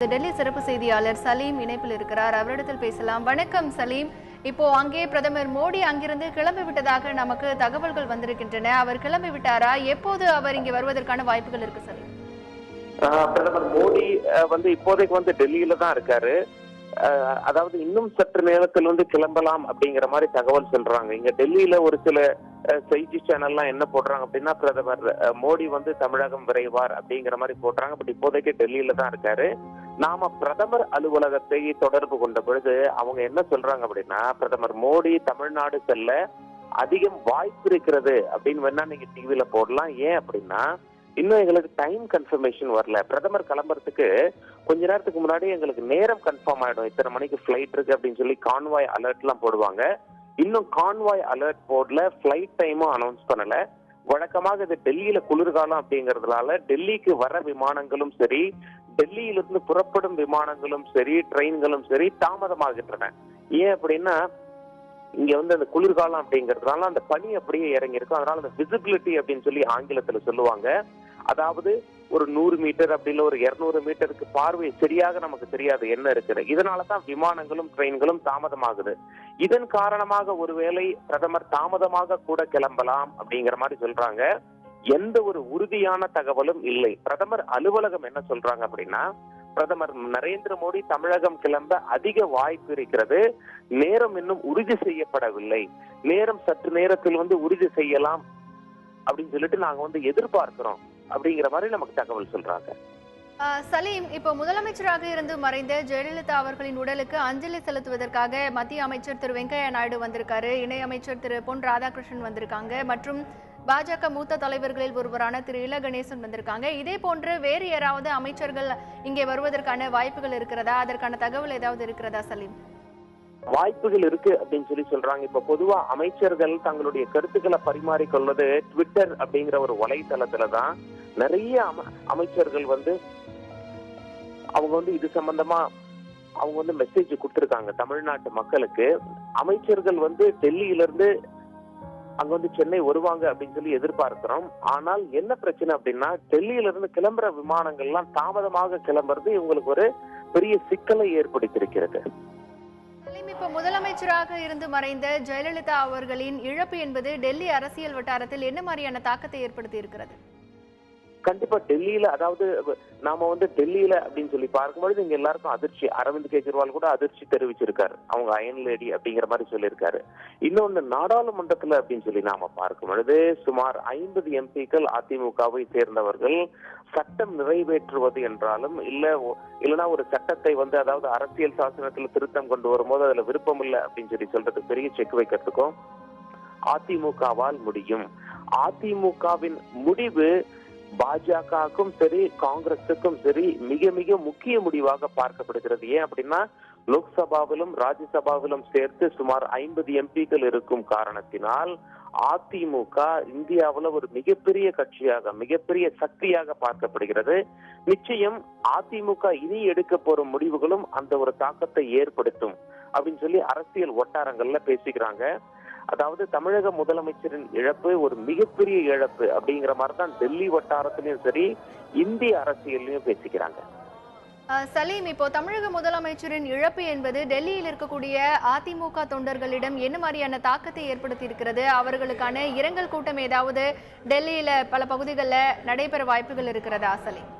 டெல்லி சிறப்பு செய்தியாளர் சலீம் இணைப்பில் இருக்கிறார். அவரிடத்தில் பேசலாம். வணக்கம் சலீம். இப்போ அங்கே பிரதமர் மோடி அங்கிருந்து கிளம்பி விட்டதாக நமக்கு தகவல்கள் வந்திருக்கின்றன. அவர் கிளம்பி விட்டாரா? எப்போது அவர் இங்கே வருவதற்கான வாய்ப்புகள் இருக்கு சலீம்? பிரதமர் மோடி இப்போதைக்கு டெல்லியில தான் இருக்காரு. அதாவது இன்னும் சற்று நேரத்தில் கிளம்பலாம் அப்படிங்கிற மாதிரி தகவல் சொல்றாங்க. இங்க டெல்லியில ஒரு சில செய்தி சேனல்லாம் என்ன போடுறாங்க அப்படின்னா, பிரதமர் மோடி தமிழகம் விரைவார் அப்படிங்கிற மாதிரி போடுறாங்க. பட் இப்போதைக்கு டெல்லியில தான் இருக்காரு. நாம பிரதமர் அலுவலகத்தை தொடர்பு கொண்ட பொழுது அவங்க என்ன சொல்றாங்க அப்படின்னா, பிரதமர் மோடி தமிழ்நாடு செல்ல அதிகம் வாய்ப்பு இருக்கிறது அப்படின்னு வேணா நீங்க டிவில போடலாம். ஏன் அப்படின்னா, இன்னும் எங்களுக்கு டைம் கன்ஃபர்மேஷன் வரல. பிரதமர் கிளம்புறதுக்கு கொஞ்ச நேரத்துக்கு முன்னாடி எங்களுக்கு நேரம் கன்ஃபார்ம் ஆயிடும், இத்தனை மணிக்கு ஃபிளைட் இருக்கு அப்படின்னு சொல்லி கான்வாய் அலர்ட் எல்லாம் போடுவாங்க. இன்னும் கான்வாய் அலர்ட் போர்ட்ல ஃபிளைட் டைமும் அனௌன்ஸ் பண்ணல. வழக்கமாக இது டெல்லியில குளிர்காலம் அப்படிங்கறதுனால டெல்லிக்கு வர விமானங்களும் சரி, டெல்லியிலிருந்து புறப்படும் விமானங்களும் சரி, ட்ரெயின்களும் சரி தாமதமாகின்றன. ஏன் அப்படின்னா, இங்க அந்த குளிர்காலம் அப்படிங்கிறதுனால அந்த பனி அப்படியே இறங்கி இருக்கும். அதனால அந்த விசிபிலிட்டி அப்படின்னு சொல்லி ஆங்கிலத்துல சொல்லுவாங்க. அதாவது ஒரு 100 மீட்டர் அப்படி இல்ல ஒரு 200 மீட்டருக்கு பார்வை சரியாக நமக்கு தெரியாது என்ன இருக்குது. இதனாலதான் விமானங்களும் ட்ரெயின்களும் தாமதமாகுது. இதன் காரணமாக ஒருவேளை பிரதமர் தாமதமாக கூட கிளம்பலாம் அப்படிங்கிற மாதிரி சொல்றாங்க. எந்த ஒரு உறுதியான தகவலும் இல்லை. பிரதமர் அலுவலகம் என்ன சொல்றாங்க அப்படின்னா, பிரதமர் நரேந்திர மோடி தமிழகம் கிளம்ப அதிக வாய்ப்பு இருக்கிறது, நேரம் இன்னும் உறுதி செய்யப்படவில்லை, நேரம் சற்று நேரத்தில் உறுதி செய்யலாம் அப்படின்னு சொல்லிட்டு நாங்க எதிர்பார்க்கிறோம் அப்படிங்கிற மாதிரி நமக்கு தகவல் சொல்றாங்க. சலீம், இப்போ முதலமைச்சராக இருந்து மறைந்த ஜெயலலிதா அவர்களின் உடலுக்கு அஞ்சலி செலுத்துவதற்காக மத்திய அமைச்சர் திரு வெங்கையா நாயுடு வந்திருக்காரு, இணை அமைச்சர் திரு பொன் ராதாகிருஷ்ணன் வந்திருக்காங்க, மற்றும் பாஜக மூத்த தலைவர்களில் ஒருவரான திரு இல கணேசன் வந்திருக்காங்க. இதே போன்று வேறு யாராவது அமைச்சர்கள் இங்கே வருவதற்கான வாய்ப்புகள் இருக்கிறதா? அதற்கான தகவல் ஏதாவது இருக்கிறதா சலீம்? வாய்ப்புகள் இருக்கு அப்படின்னு சொல்லி சொல்றாங்க. இப்ப பொதுவா அமைச்சர்கள் தங்களுடைய கருத்துக்களை பரிமாறிக்கொள்வது ட்விட்டர் அப்படிங்கிற ஒரு வலைத்தளத்துலதான். நிறைய அமைச்சர்கள் அவங்க இது சம்பந்தமா அவங்க மெசேஜ் கொடுத்திருக்காங்க தமிழ்நாட்டு மக்களுக்கு. அமைச்சர்கள் டெல்லியில இருந்து அங்க சென்னை வருவாங்க அப்படின்னு சொல்லி எதிர்பார்க்கிறோம். ஆனால் என்ன பிரச்சனை அப்படின்னா, டெல்லியில இருந்து கிளம்புற விமானங்கள்லாம் தாமதமாக கிளம்புறது இவங்களுக்கு ஒரு பெரிய சிக்கலை ஏற்படுத்தியிருக்கிறது. இப்ப முதலமைச்சராக இருந்து மறைந்த ஜெயலலிதா அவர்களின் இழப்பு என்பது டெல்லி அரசியல் வட்டாரத்தில் என்ன மாதிரியான தாக்கத்தை ஏற்படுத்தி இருக்கிறது? கண்டிப்பா டெல்லியில, அதாவது நாம டெல்லியில அப்படின்னு சொல்லி பார்க்கும்பொழுது இங்க எல்லாருக்கும் அதிர்ச்சி. அரவிந்த் கெஜ்ரிவால் கூட அதிர்ச்சி தெரிவிச்சிருக்காரு. அவங்க அயன் லேடி அப்படிங்கிற மாதிரி சொல்லியிருக்காரு. இன்னொன்னு, நாடாளுமன்றத்துல அப்படின்னு சொல்லி நாம பார்க்கும் பொழுது சுமார் 50 எம்பிக்கள் அதிமுகவை சேர்ந்தவர்கள் சட்டம் நிறைவேற்றுவது என்றாலும் இல்லைன்னா ஒரு சட்டத்தை அதாவது அரசியல் சாசனத்துல திருத்தம் கொண்டு வரும்போது அதுல விருப்பம் இல்லை அப்படின்னு சொல்லி சொல்றது பெரிய செக் வைக்கிறதுக்கும் அதிமுகவால் முடியும். அதிமுகவின் முடிவு பாஜகவுக்கும் சரி காங்கிரசுக்கும் சரி மிக மிக முக்கிய முடிவாக பார்க்கப்படுகிறது. ஏன் அப்படின்னா, லோக்சபாவிலும் ராஜ்யசபாவிலும் சேர்த்து சுமார் 50 எம்பிக்கள் இருக்கும் காரணத்தினால் அதிமுக இந்தியாவில் ஒரு மிகப்பெரிய கட்சியாக, மிகப்பெரிய சக்தியாக பார்க்கப்படுகிறது. நிச்சயம் அதிமுக இனி எடுக்க போற முடிவுகளும் அந்த ஒரு தாக்கத்தை ஏற்படுத்தும் அப்படின்னு சொல்லி அரசியல் வட்டாரங்கள்ல பேசிக்கிறாங்க. அதாவது தமிழக முதலமைச்சரின் இழப்பு ஒரு மிகப்பெரிய இழப்பு அப்படிங்கிற மாதிரிதான் டெல்லி வட்டாரத்திலையும் சரி இந்திய அரசியலையும் பேசிக்கிறாங்க. சலீம், இப்போ தமிழக முதலமைச்சரின் இழப்பு என்பது டெல்லியில் இருக்கக்கூடிய அதிமுக தொண்டர்களிடம் என்ன மாதிரியான தாக்கத்தை ஏற்படுத்தி இருக்கிறது? அவர்களுக்கான இரங்கல் கூட்டம் ஏதாவது டெல்லியில பல பகுதிகளில் நடைபெற வாய்ப்புகள் இருக்கிறதா சலீம்?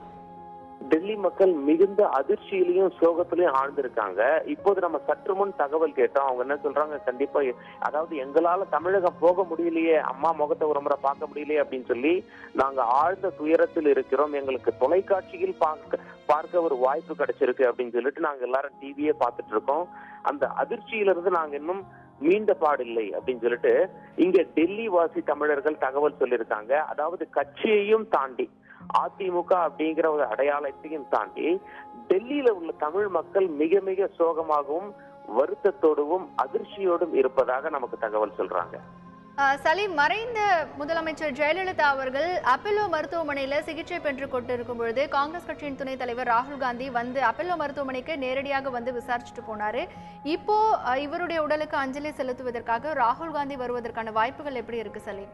டெல்லி மக்கள் மிகுந்த அதிர்ச்சியிலையும் சோகத்திலையும் ஆழ்ந்திருக்காங்க. இப்போது நம்ம சற்று முன் தகவல் கேட்டோம். அவங்க என்ன சொல்றாங்க, கண்டிப்பா அதாவது எங்களால தமிழகம் போக முடியலையே, அம்மா முகத்தை ஒரு முறை பார்க்க முடியலையே அப்படின்னு சொல்லி நாங்க ஆழ்ந்த துயரத்தில் இருக்கிறோம். எங்களுக்கு தொலைக்காட்சியில் பார்க்க ஒரு வாய்ப்பு கிடைச்சிருக்கு அப்படின்னு சொல்லிட்டு நாங்க எல்லாரும் டிவியே பார்த்துட்டு இருக்கோம். அந்த அதிர்ச்சியிலிருந்து நாங்க இன்னும் மீண்ட பாடில்லை அப்படின்னு சொல்லிட்டு இங்க டெல்லி வாசி தமிழர்கள் தகவல் சொல்லியிருக்காங்க. அதாவது கட்சியையும் தாண்டி அதிமுக அப்படிங்கிற ஒரு அடையாளத்தையும் தாண்டி டெல்லியில உள்ள தமிழ் மக்கள் மிக மிக சோகமாகவும் வருத்தத்தோடும் அதிர்ச்சியோடும் இருப்பதாக நமக்கு தகவல் சொல்றாங்க. சலீம், மறைந்த முதலமைச்சர் ஜெயலலிதா அவர்கள் அப்பல்லோ மருத்துவமனையில சிகிச்சை பெற்றுக் கொண்டிருக்கும் பொழுது காங்கிரஸ் கட்சியின் துணைத் தலைவர் ராகுல் காந்தி அப்பல்லோ மருத்துவமனைக்கு நேரடியாக விசாரிச்சுட்டு போனாரு. இப்போ இவருடைய உடலுக்கு அஞ்சலி செலுத்துவதற்காக ராகுல் காந்தி வருவதற்கான வாய்ப்புகள் எப்படி இருக்கு சலீம்?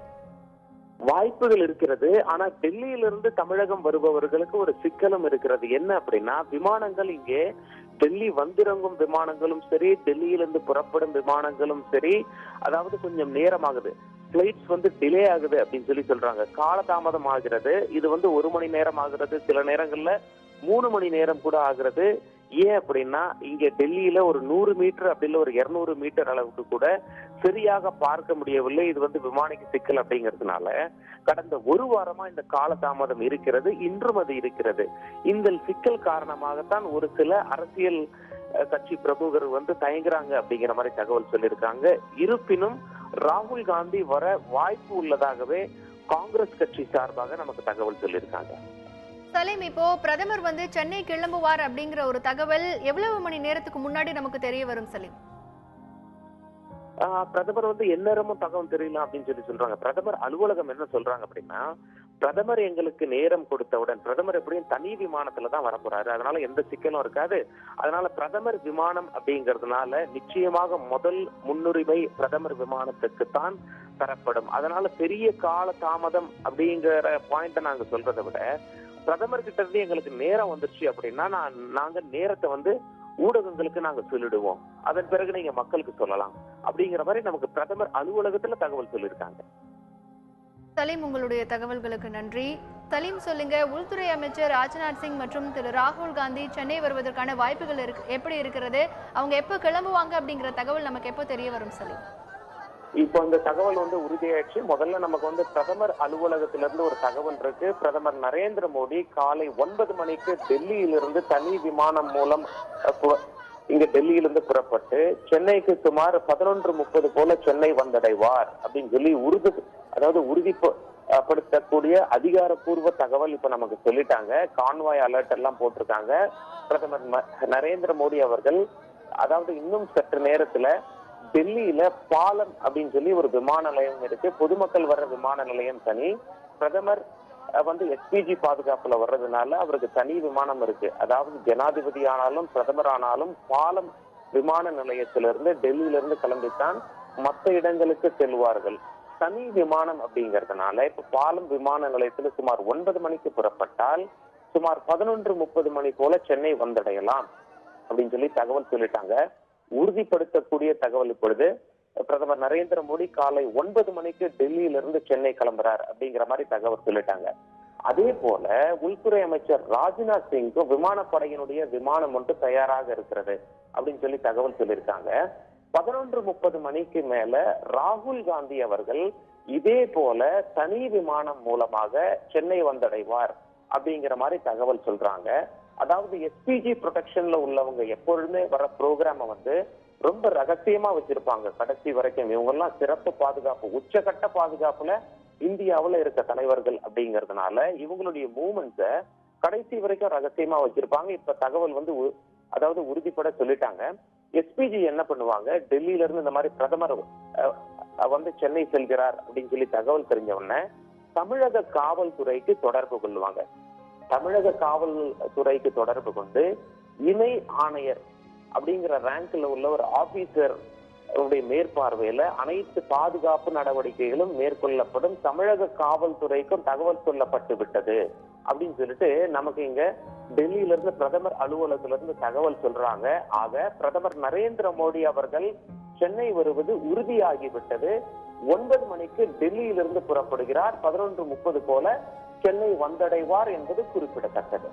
வாய்ப்புகள் இருக்கிறது. ஆனா டெல்லியிலிருந்து தமிழகம் வருபவர்களுக்கு ஒரு சிக்கலும் இருக்கிறது. என்ன அப்படின்னா, விமானங்கள் இங்கே டெல்லி வந்திறங்கும் விமானங்களும் சரி, டெல்லியிலிருந்து புறப்படும் விமானங்களும் சரி, அதாவது கொஞ்சம் நேரமாகுது. பிளைட்ஸ் வந்து டிலே ஆகுது அப்படின்னு சொல்றாங்க. காலதாமதம் ஆகிறது. இது வந்து 1 மணி நேரம் ஆகிறது, சில நேரங்கள்ல 3 மணி நேரம் கூட ஆகிறது. ஏன் அப்படின்னா, இங்க டெல்லியில ஒரு 100 மீட்டர் அப்படி இல்ல ஒரு 200 மீட்டர் அளவுக்கு கூட சரியாக பார்க்க முடியவில்லை. இது வந்து விமானிக்கு சிக்கல் அப்படிங்கிறதுனால கடந்த 1 வாரமா இந்த காலதாமதம் இருக்கிறது. இன்றும் அது இருக்கிறது. இந்த சிக்கல் காரணமாகத்தான் ஒரு சில அரசியல் கட்சி பிரமுகர் வந்து தயங்குறாங்க அப்படிங்கிற மாதிரி தகவல் சொல்லியிருக்காங்க. இருப்பினும் ராகுல் காந்தி வர வாய்ப்பு உள்ளதாகவே காங்கிரஸ் கட்சி சார்பாக நமக்கு தகவல் சொல்லியிருக்காங்க. சலீம், இப்போ பிரதமர் வந்து சென்னை கிளம்புவார் அப்படிங்கிற ஒரு தகவல் எவ்வளவு மணி நேரத்துக்கு முன்னாடி நமக்கு தெரிய வரும் சலீம்? பிரதமர் வந்து எந்நேரமும் தகவல் தெரியலாம் அப்படின்னு சொல்றாங்க. பிரதமர் அலுவலகம் என்ன சொல்றாங்க அப்படின்னா, பிரதமர் எங்களுக்கு நேரம் கொடுத்தவுடன், பிரதமர் எப்படியும் தனி விமானத்துல தான் வரப்போறாரு, அதனால எந்த சிக்கலும் இருக்காது. அதனால பிரதமர் விமானம் அப்படிங்கறதுனால நிச்சயமாக முதல் முன்னுரிமை பிரதமர் விமானத்துக்கு தான் தரப்படும். அதனால பெரிய கால தாமதம் அப்படிங்கிற பாயிண்ட நாங்க சொல்றதை விட, பிரதமர் கிட்ட இருந்து எங்களுக்கு நேரம் வந்துருச்சு அப்படின்னா நாங்க நேரத்தை வந்து ஊடகங்களுக்கு நாங்க சொல்லிடுவோம், அதன் பிறகு நீங்க மக்களுக்கு சொல்லலாம் அப்படிங்கிற மாதிரி நமக்கு பிரதமர் அலுவலகத்துல தகவல் சொல்லியிருக்காங்க. சலீம், உங்களுடைய தகவல்களுக்கு நன்றி. சலீம், சொல்லுங்க, உள்துறை அமைச்சர் ராஜ்நாத் சிங் மற்றும் திரு ராகுல் காந்தி சென்னை வருவதற்கான வாய்ப்புகள் எப்படி இருக்கிறது? அவங்க எப்போ கிளம்புவாங்க அப்படிங்கிற தகவல் நமக்கு எப்போ தெரிய வரும் சலீம்? இப்போ இந்த தகவல் வந்து உறுதியாயிடுச்சு. முதல்ல நமக்கு வந்து பிரதமர் அலுவலகத்திலிருந்து ஒரு தகவல் இருக்கு. பிரதமர் நரேந்திர மோடி காலை 9 மணிக்கு டெல்லியிலிருந்து தனி விமானம் மூலம் இங்க டெல்லியிலிருந்து புறப்பட்டு சென்னைக்கு சுமார் 11:30 போல சென்னை வந்தடைவார் அப்படின்னு சொல்லி உறுதிப்படுத்தக்கூடிய அதிகாரப்பூர்வ தகவல் இப்ப நமக்கு சொல்லிட்டாங்க. கான்வாய் அலர்ட் எல்லாம் போட்டிருக்காங்க. பிரதமர் நரேந்திர மோடி அவர்கள் அதாவது இன்னும் சற்று நேரத்துல டெல்லியில பாலம் அப்படின்னு சொல்லி ஒரு விமான நிலையம் இருக்கு. பொதுமக்கள் வர்ற விமான நிலையம் தனி. பிரதமர் வந்து எஸ்பிஜி பாதுகாப்புல வர்றதுனால அவருக்கு தனி விமானம் இருக்கு. அதாவது ஜனாதிபதி ஆனாலும் பிரதமர் ஆனாலும் பாலம் விமான நிலையத்திலிருந்து டெல்லியிலிருந்து கிளம்பித்தான் மற்ற இடங்களுக்கு செல்வார்கள். தனி விமானம் அப்படிங்கறதுனால இப்ப பாலம் விமான நிலையத்துல சுமார் 9 மணிக்கு புறப்பட்டால் சுமார் 11:30 மணி போல சென்னை வந்தடையலாம் அப்படின்னு சொல்லி தகவல் சொல்லிட்டாங்க. உறுதிப்படுத்தக்கூடிய தகவல் இப்பொழுது பிரதமர் நரேந்திர மோடி காலை 9 மணிக்கு டெல்லியிலிருந்து சென்னை கிளம்புறார் அப்படிங்கிற மாதிரி தகவல் சொல்லிட்டாங்க. அதே போல உள்துறை அமைச்சர் ராஜ்நாத் சிங்கும் விமானப்படையினுடைய விமானம் ஒன்று தயாராக இருக்கிறது அப்படின்னு சொல்லி தகவல் சொல்லியிருக்காங்க. 11:30 மணிக்கு மேல ராகுல் காந்தி அவர்கள் இதே போல தனி விமானம் மூலமாக சென்னை வந்தடைவார் அப்படிங்கிற மாதிரி தகவல் சொல்றாங்க. அதாவது எஸ்பிஜி ப்ரொடெக்ஷன்ல உள்ளவங்க எப்பொழுதுமே வர ப்ரோக்ராம வந்து ரொம்ப ரகசியமா வச்சிருப்பாங்க கடைசி வரைக்கும். இவங்க எல்லாம் சிறப்பு பாதுகாப்பு, உச்சகட்ட பாதுகாப்புல இந்தியாவுல இருக்க தலைவர்கள் அப்படிங்கறதுனால இவங்களுடைய மூவ்மெண்ட்ஸ கடைசி வரைக்கும் ரகசியமா வச்சிருப்பாங்க. இப்ப தகவல் வந்து அதாவது உறுதிப்பட சொல்லிட்டாங்க. எஸ்பிஜி என்ன பண்ணுவாங்க, டெல்லியில இருந்து இந்த மாதிரி பிரதமர் வந்து சென்னை செல்கிறார் அப்படின்னு சொல்லி தகவல் தெரிஞ்ச உடனே தமிழக காவல்துறைக்கு தொடர்பு கொள்வாங்க. தமிழக காவல்துறைக்கு தொடர்பு கொண்டு இணை ஆணையர் அப்படிங்கிற ரேங்க்ல உள்ள ஒரு ஆபீசர் மேற்பார்வையில அனைத்து பாதுகாப்பு நடவடிக்கைகளும் மேற்கொள்ளப்படும். தமிழக காவல்துறைக்கும் தகவல் சொல்லப்பட்டு விட்டது அப்படின்னு சொல்லிட்டு நமக்கு இங்க டெல்லியில இருந்து பிரதமர் அலுவலகத்துல இருந்து தகவல் சொல்றாங்க. ஆக பிரதமர் நரேந்திர மோடி அவர்கள் சென்னை வருவது உறுதியாகிவிட்டது. 9 மணிக்கு டெல்லியிலிருந்து புறப்படுகிறார். 11:30 போல சென்னை வந்தடைவார் என்பது குறிப்பிடத்தக்கது.